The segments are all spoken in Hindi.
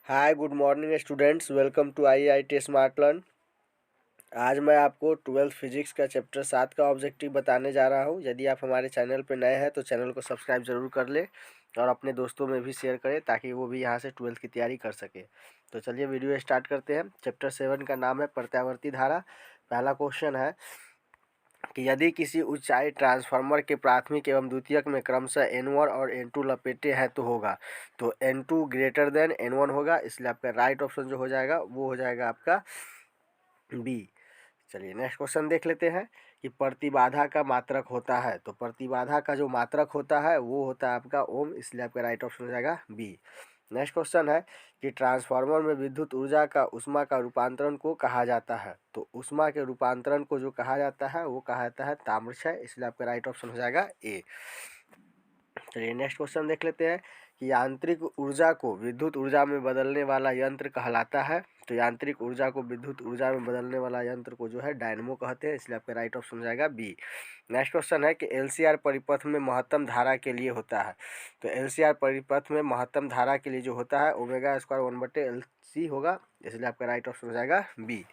Hi good morning students, welcome to IIT smart learn. आज मैं आपको 12th फिजिक्स का चैप्टर 7 का ऑब्जेक्टिव बताने जा रहा हूं। यदि आप हमारे चैनल पर नए हैं तो चैनल को सब्सक्राइब ज़रूर कर लें और अपने दोस्तों में भी शेयर करें ताकि वो भी यहां से 12th की तैयारी कर सके। तो चलिए वीडियो स्टार्ट करते हैं। चैप्टर 7 का नाम है प्रत्यावर्ती धारा। पहला क्वेश्चन है कि यदि किसी ऊंचाई ट्रांसफार्मर के प्राथमिक एवं द्वितीयक में क्रमशः N1 और N2 लपेटे हैं तो होगा। तो N2 ग्रेटर देन N1 होगा, इसलिए आपका राइट ऑप्शन जो हो जाएगा वो हो जाएगा आपका बी। चलिए नेक्स्ट क्वेश्चन देख लेते हैं कि प्रतिबाधा का मात्रक होता है। तो प्रतिबाधा का जो मात्रक होता है वो होता है आपका ओम, इसलिए आपका राइट ऑप्शन हो जाएगा बी। नेक्स्ट क्वेश्चन है कि ट्रांसफार्मर में विद्युत ऊर्जा का ऊष्मा का रूपांतरण को कहा जाता है। तो ऊष्मा के रूपांतरण को जो कहा जाता है वो कहा जाता है ताम्रक्षय, इसलिए आपका राइट ऑप्शन हो जाएगा ए। चलिए नेक्स्ट क्वेश्चन देख लेते हैं कि यांत्रिक ऊर्जा को विद्युत ऊर्जा में बदलने वाला यंत्र कहलाता है। तो यांत्रिक ऊर्जा को विद्युत ऊर्जा में बदलने वाला यंत्र को जो है डायनमो कहते हैं, इसलिए आपका राइट ऑप्शन हो जाएगा बी। नेक्स्ट क्वेश्चन है कि LCR परिपथ में महत्तम धारा के लिए होता है। तो LCR परिपथ में महत्तम धारा के लिए जो होता है ओमेगा स्क्वायर 1/LC होगा, इसलिए आपका राइट ऑप्शन हो जाएगा बी।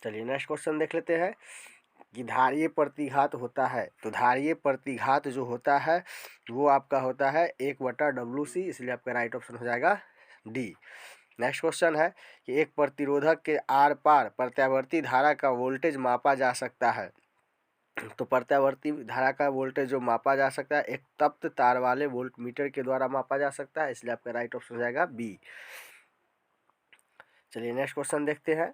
चलिए नेक्स्ट क्वेश्चन देख लेते हैं कि धारीय प्रतिघात होता है। तो धारीय प्रतिघात जो होता है वो आपका होता है 1/WC, इसलिए आपका राइट ऑप्शन हो जाएगा डी। नेक्स्ट क्वेश्चन है कि एक प्रतिरोधक के आर पार प्रत्यावर्ती धारा का वोल्टेज मापा जा सकता है। तो प्रत्यावर्ती धारा का वोल्टेज जो मापा जा सकता है एक तप्त तार वाले वोल्टमीटर के द्वारा मापा जा सकता है, इसलिए आपका राइट ऑप्शन हो जाएगा बी। चलिए नेक्स्ट क्वेश्चन देखते हैं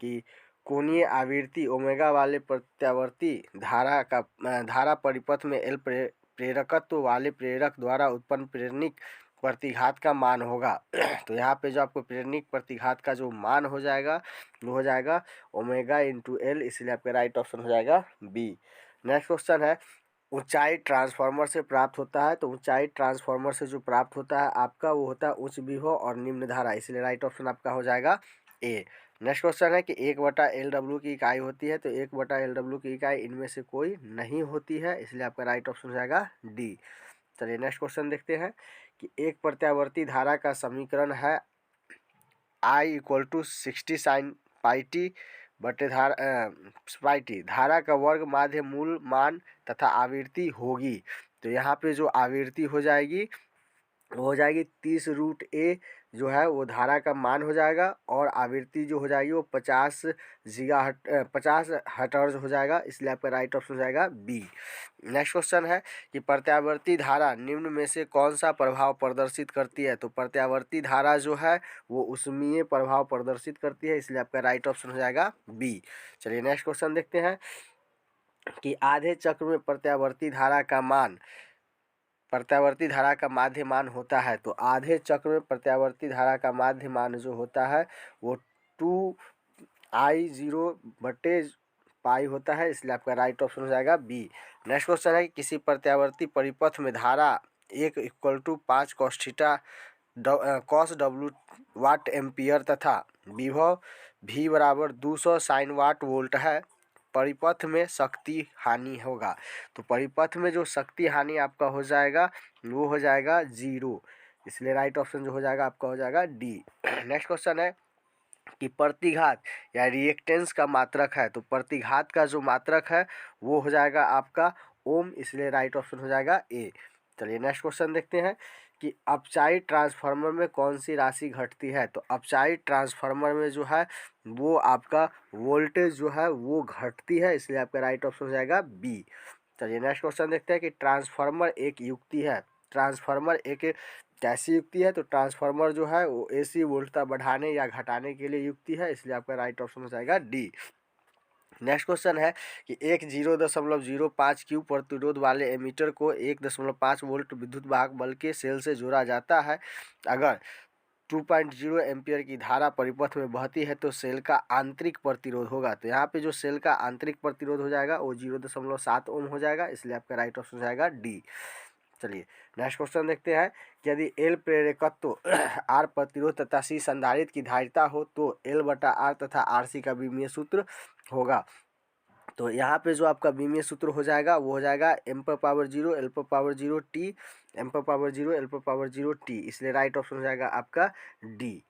कि कोणीय आवृत्ति ओमेगा वाले प्रत्यावर्ती धारा परिपथ में एल प्रेरकत्व वाले प्रेरक द्वारा उत्पन्न प्रेरणिक प्रतिघात का मान होगा। तो यहाँ पे जो आपको प्रेरणिक प्रतिघात का जो मान हो जाएगा वो हो जाएगा ओमेगा इंटू एल, इसलिए आपका राइट ऑप्शन हो जाएगा बी। नेक्स्ट क्वेश्चन है ऊंचाई ट्रांसफार्मर से प्राप्त होता है। तो ऊंचाई ट्रांसफार्मर से जो प्राप्त होता है आपका वो होता है उच्च विभव और निम्न धारा, इसलिए राइट ऑप्शन आपका हो जाएगा ए। नेक्स्ट क्वेश्चन है कि 1/LW की इकाई होती है। तो 1/LW की इकाई इनमें से कोई नहीं होती है, इसलिए आपका राइट ऑप्शन हो जाएगा डी। चलिए नेक्स्ट क्वेश्चन देखते हैं कि एक प्रत्यावर्ती धारा का समीकरण है I = 60 sin πt बटे धारा का वर्ग माध्य मूल मान तथा आवृत्ति होगी। तो यहाँ पे जो आवृत्ति हो जाएगी वो हो जाएगी 30√A जो है वो धारा का मान हो जाएगा और आवृत्ति जो हो जाएगी वो 50 हर्ट्ज हो जाएगा, इसलिए आपका राइट ऑप्शन हो जाएगा बी। नेक्स्ट क्वेश्चन है कि प्रत्यावर्ती धारा निम्न में से कौन सा प्रभाव प्रदर्शित करती है। तो प्रत्यावर्ती धारा जो है वो ऊष्मीय प्रभाव प्रदर्शित करती है, इसलिए आपका राइट ऑप्शन हो जाएगा बी। चलिए नेक्स्ट क्वेश्चन देखते हैं कि आधे चक्र में प्रत्यावर्ती धारा का माध्य मान होता है। तो आधे चक्र में प्रत्यावर्ती धारा का माध्य मान जो होता है वो 2I0/पाई होता है, इसलिए आपका राइट ऑप्शन हो जाएगा बी। नेक्स्ट क्वेश्चन है कि किसी प्रत्यावर्ती परिपथ में धारा 1 = 5 cos W वाट एम्पियर तथा विभव V = 200 sin वाट वोल्ट है, परिपथ में शक्ति हानि होगा। तो परिपथ में जो शक्ति हानि आपका हो जाएगा वो हो जाएगा 0, इसलिए राइट ऑप्शन जो हो जाएगा आपका हो जाएगा डी। नेक्स्ट क्वेश्चन है कि प्रतिघात या रिएक्टेंस का मात्रक है। तो प्रतिघात का जो मात्रक है वो हो जाएगा आपका ओम, इसलिए राइट ऑप्शन हो जाएगा ए। चलिए नेक्स्ट क्वेश्चन देखते हैं कि अपचाई ट्रांसफार्मर में कौन सी राशि घटती है। तो अपचाई ट्रांसफार्मर में जो है वो आपका वोल्टेज जो है वो घटती है, इसलिए आपका राइट ऑप्शन हो जाएगा बी। चलिए नेक्स्ट क्वेश्चन देखते हैं कि ट्रांसफार्मर एक युक्ति है। ट्रांसफार्मर एक कैसी युक्ति है। तो ट्रांसफार्मर जो है वो AC वोल्टता बढ़ाने या घटाने के लिए युक्ति है, इसलिए आपका राइट ऑप्शन हो जाएगा डी। नेक्स्ट क्वेश्चन है कि एक 0.05 क्यू प्रतिरोध वाले एमीटर को 1.5 वोल्ट विद्युत वाहक बल के सेल से जोड़ा जाता है। अगर 2.0 एम्पियर की धारा परिपथ में बहती है तो सेल का आंतरिक प्रतिरोध होगा। तो यहाँ पे जो सेल का आंतरिक प्रतिरोध हो जाएगा वो 0.7 ओम हो जाएगा, इसलिए आपका राइट ऑप्शन हो जाएगा डी। चलिए नेक्स्ट क्वेश्चन देखते हैं कि यदि L प्रेरकत्व R प्रतिरोध तथा C संधारित्र की धारिता हो तो L/R तथा RC का विमीय सूत्र होगा। तो यहाँ पे जो आपका बीमीय सूत्र हो जाएगा वो हो जाएगा m पर पावर 0 l पर पावर 0 t, m पर पावर 0 l पर पावर 0 t, इसलिए राइट ऑप्शन हो जाएगा आपका डी।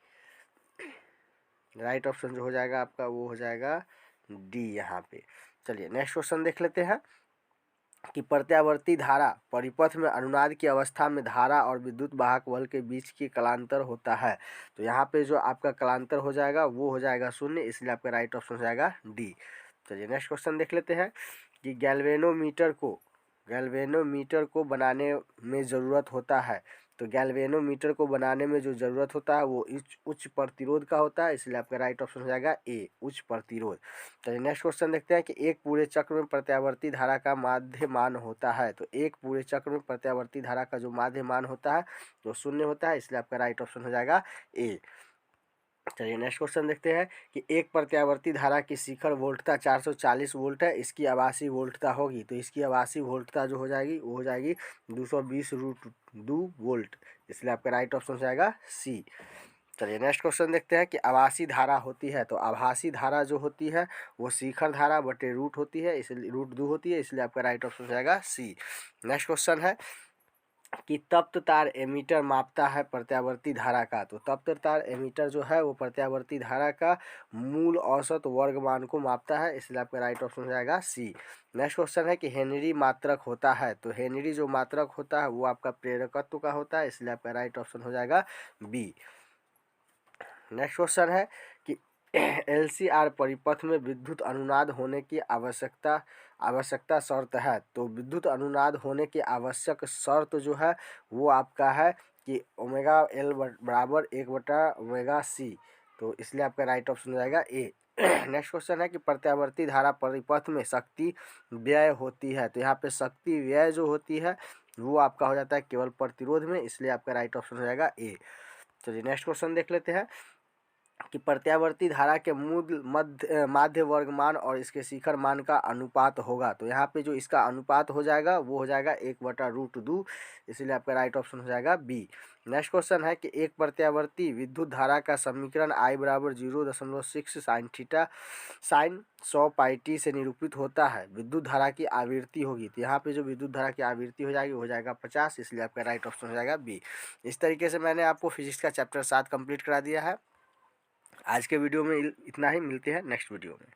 राइट ऑप्शन जो हो जाएगा आपका वो हो जाएगा डी यहाँ पे। चलिए नेक्स्ट क्वेश्चन देख लेते हैं कि प्रत्यावर्ती धारा परिपथ में अनुनाद की अवस्था में धारा और विद्युत वाहक बल के बीच की कलांतर होता है। तो यहाँ पे जो आपका कलांतर हो जाएगा वो हो जाएगा 0, इसलिए आपका राइट ऑप्शन हो जाएगा डी। चलिए नेक्स्ट क्वेश्चन देख लेते हैं कि गैल्वेनोमीटर को बनाने में ज़रूरत होता है। तो गैल्वेनोमीटर को बनाने में जो ज़रूरत होता है वो उच्च प्रतिरोध का होता है, इसलिए आपका राइट ऑप्शन हो जाएगा ए, उच्च प्रतिरोध। चलिए नेक्स्ट क्वेश्चन देखते हैं कि एक पूरे चक्र में प्रत्यावर्ती धारा का माध्य मान होता है। तो एक पूरे चक्र में प्रत्यावर्ती धारा का जो माध्य मान होता है वो 0 होता है, इसलिए आपका राइट ऑप्शन हो जाएगा ए। चलिए नेक्स्ट क्वेश्चन देखते हैं कि एक प्रत्यावर्ती धारा की शिखर वोल्टता 440 वोल्ट है, इसकी आभासी वोल्टता होगी। तो इसकी आभासी वोल्टता जो हो जाएगी वो हो जाएगी 220√2 वोल्ट, इसलिए आपका राइट ऑप्शन हो जाएगा सी। चलिए नेक्स्ट क्वेश्चन देखते हैं कि आभासी धारा होती है। तो आभासी धारा जो होती है वो शिखर धारा बटे रूट होती है, इसलिए √2 होती है, इसलिए आपका राइट ऑप्शन हो जाएगा सी। नेक्स्ट क्वेश्चन है कि तप्त तार एमीटर मापता है प्रत्यावर्ती धारा का। तो तप्त तार एमीटर जो है वो प्रत्यावर्ती धारा का मूल औसत वर्ग मान को मापता है, इसलिए आपका राइट ऑप्शन हो जाएगा सी। नेक्स्ट क्वेश्चन है कि हेनरी मात्रक होता है। तो हेनरी जो मात्रक होता है वो आपका प्रेरकत्व का होता है, इसलिए आपका राइट ऑप्शन हो जाएगा बी। नेक्स्ट क्वेश्चन है कि LCR परिपथ में विद्युत अनुनाद होने की आवश्यकता शर्त है। तो विद्युत अनुनाद होने की आवश्यक शर्त जो है वो आपका है कि ओमेगा L बराबर 1/ओमेगा C, तो इसलिए आपका राइट ऑप्शन हो जाएगा ए। नेक्स्ट क्वेश्चन है कि प्रत्यावर्ती धारा परिपथ में शक्ति व्यय होती है। तो यहाँ पे शक्ति व्यय जो होती है वो आपका हो जाता है केवल प्रतिरोध में, इसलिए आपका राइट ऑप्शन हो जाएगा ए। चलिए नेक्स्ट क्वेश्चन देख लेते हैं कि प्रत्यावर्ती धारा के मूल माध्य वर्ग मान और इसके शिखर मान का अनुपात होगा। तो यहाँ पे जो इसका अनुपात हो जाएगा वो हो जाएगा 1/√2, इसलिए आपका राइट ऑप्शन हो जाएगा बी। नेक्स्ट क्वेश्चन है कि एक प्रत्यावर्ती विद्युत धारा का समीकरण I बराबर 0.6 साइन थीटा साइन 100πt से निरूपित होता है। विद्युत धारा की आवृत्ति होगी। तो यहाँ पे जो विद्युत धारा की आवृत्ति हो जाएगी हो जाएगा 50, इसलिए आपका राइट ऑप्शन हो जाएगा बी। इस तरीके से मैंने आपको फिजिक्स का चैप्टर 7 कंप्लीट करा दिया है। आज के वीडियो में इतना ही, मिलते हैं नेक्स्ट वीडियो में।